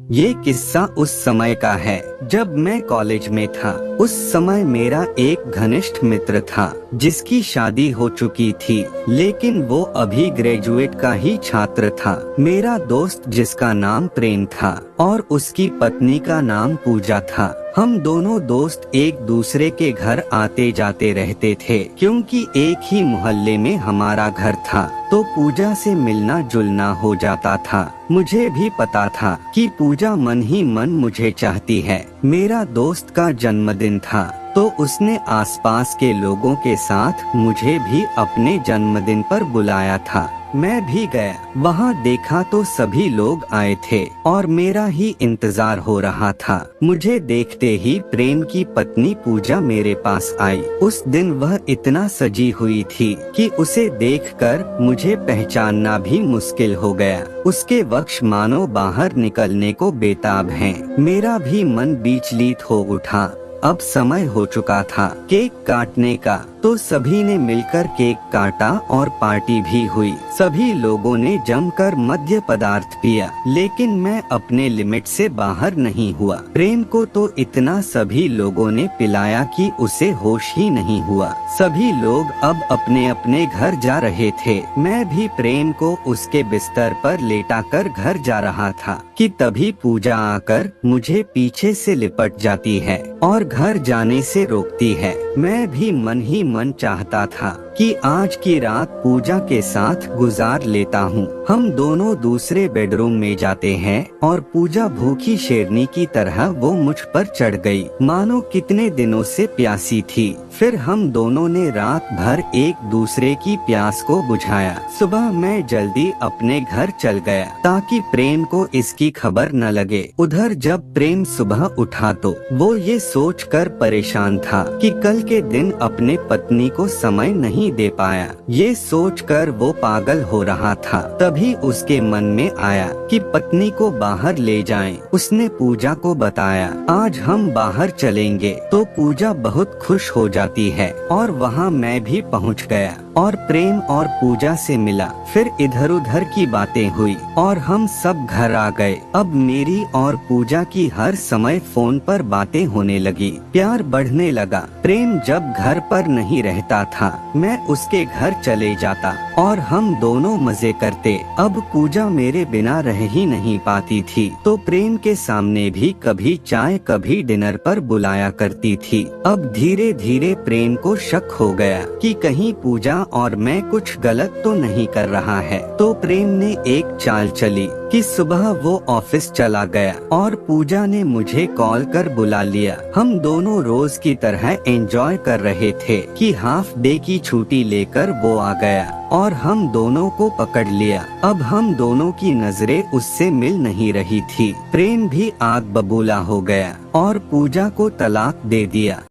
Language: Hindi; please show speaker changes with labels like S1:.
S1: ये किस्सा उस समय का है जब मैं कॉलेज में था। उस समय मेरा एक घनिष्ठ मित्र था जिसकी शादी हो चुकी थी, लेकिन वो अभी ग्रेजुएट का ही छात्र था। मेरा दोस्त जिसका नाम प्रेम था और उसकी पत्नी का नाम पूजा था। हम दोनों दोस्त एक दूसरे के घर आते जाते रहते थे क्योंकि एक ही मोहल्ले में हमारा घर था, तो पूजा से मिलना जुलना हो जाता था। मुझे भी पता था कि पूजा मन ही मन मुझे चाहती है। मेरा दोस्त का जन्मदिन था तो उसने आसपास के लोगों के साथ मुझे भी अपने जन्मदिन पर बुलाया था। मैं भी गया। वहाँ देखा तो सभी लोग आए थे और मेरा ही इंतजार हो रहा था। मुझे देखते ही प्रेम की पत्नी पूजा मेरे पास आई। उस दिन वह इतना सजी हुई थी कि उसे देखकर मुझे पहचानना भी मुश्किल हो गया। उसके वक्ष मानो बाहर निकलने को बेताब हैं। मेरा भी मन विचलित हो उठा। अब समय हो चुका था केक काटने का, तो सभी ने मिलकर केक काटा और पार्टी भी हुई। सभी लोगों ने जमकर मद्य पदार्थ पिया, लेकिन मैं अपने लिमिट से बाहर नहीं हुआ। प्रेम को तो इतना सभी लोगों ने पिलाया कि उसे होश ही नहीं हुआ। सभी लोग अब अपने अपने घर जा रहे थे। मैं भी प्रेम को उसके बिस्तर पर लेटाकर घर जा रहा था कि तभी पूजा आकर मुझे पीछे से लिपट जाती है और घर जाने से रोकती है। मैं भी मन ही मन चाहता था कि आज की रात पूजा के साथ गुजार लेता हूँ। हम दोनों दूसरे बेडरूम में जाते हैं और पूजा भूखी शेरनी की तरह वो मुझ पर चढ़ गई, मानो कितने दिनों से प्यासी थी। फिर हम दोनों ने रात भर एक दूसरे की प्यास को बुझाया। सुबह मैं जल्दी अपने घर चल गया ताकि प्रेम को इसकी खबर न लगे। उधर जब प्रेम सुबह उठा तो वो ये सोचकर परेशान था कि कल के दिन अपने पत्नी को समय नहीं दे पाया। ये सोचकर वो पागल हो रहा था। तभी उसके मन में आया कि पत्नी को बाहर ले जाएं। उसने पूजा को बताया, आज हम बाहर चलेंगे। तो पूजा बहुत खुश हो जाती है और वहाँ मैं भी पहुँच गया और प्रेम और पूजा से मिला। फिर इधर उधर की बातें हुई और हम सब घर आ गए। अब मेरी और पूजा की हर समय फोन पर बातें होने लगी। प्यार बढ़ने लगा। प्रेम जब घर पर नहीं रहता था, मैं उसके घर चले जाता और हम दोनों मजे करते। अब पूजा मेरे बिना रह ही नहीं पाती थी, तो प्रेम के सामने भी कभी चाय कभी डिनर पर बुलाया करती थी। अब धीरे धीरे प्रेम को शक हो गया कि कहीं पूजा और मैं कुछ गलत तो नहीं कर रहा है। तो प्रेम ने एक चाल चली कि सुबह वो ऑफिस चला गया और पूजा ने मुझे कॉल कर बुला लिया। हम दोनों रोज की तरह एंजॉय कर रहे थे कि हाफ डे की छुट्टी लेकर वो आ गया और हम दोनों को पकड़ लिया। अब हम दोनों की नजरें उससे मिल नहीं रही थी। प्रेम भी आग बबूला हो गया और पूजा को तलाक दे दिया।